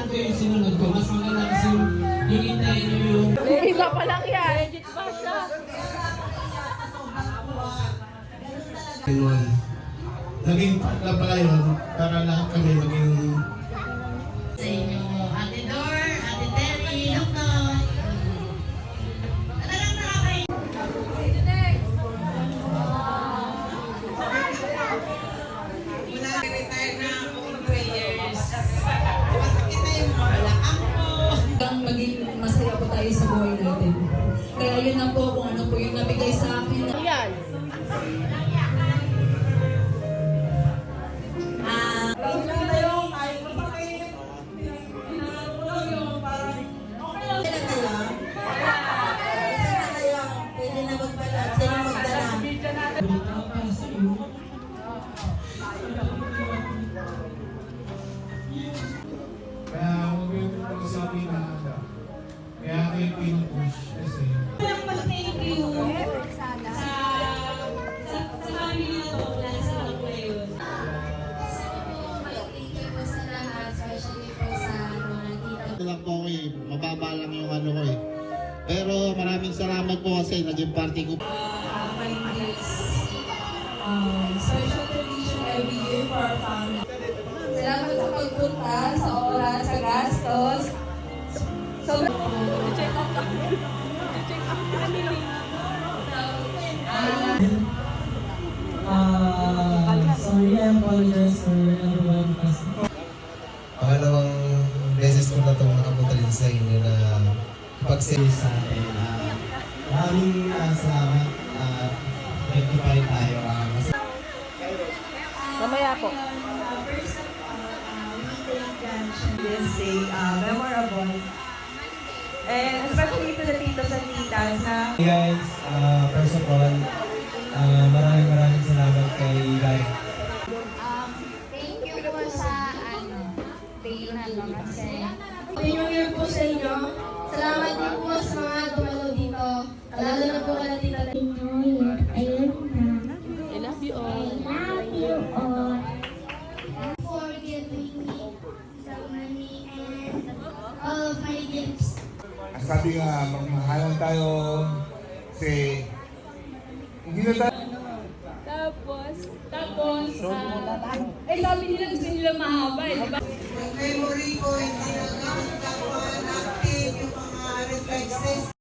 po yung sinunod ko. Mas maganda kasi yung hintayin nyo yung... Isa pa lang yan. Legit pa siya. Naging part na pala yun para lahat kami maging... Sa inyo, Ate Dor, Ate Terry, Loko. Ano lang nakakain? Wala retire na ako in 3 years. Masakit na yung balakang ko. Maging masaya po tayo sa buhay natin. Kaya yun na po kung ano po yung nabigay sa akin. Yan. Pwede na magpala. Sino magdala? Kaya huwag yung pag-usabi na kaya kayo pinupush kasi... Thank you sa family na to. Nasa lang ko yun. Thank you po sa lahat, especially po sa mga tita. Ito lang po ako eh, mababa lang yung ano ko eh. Pero maraming salamat po kasi naging party ko. Special tradition every year for our family. Salamat sa pagpunta, sa oras, sa gastos. Sobrang... Check out ka. Check out ka nila. Sorry, I apologize for everyone. Pangalawang beses ko na itong nakapunta rin sa inyo na pag-save Sa atin. Maraming salamat. Rectify tayo. Mamaya po. This day memorable. And especially to the titos and titas na Hey guys, first of all, maraming salamat kay God. Thank you po sa payment kasi Happy New Year po sa inyo. Salamat din po sa mga dumalo dito. Lalo na po kala tita. New Year. Ayun na. I love you all. I love you all. For giving me the money and all of my gifts. Sabi nga, magmahalan tayo kasi hindi na tayo... Tapos, sabi nila gusto nila mahaba, di ba? Yung memory ko, hindi na active yung mga reflexes.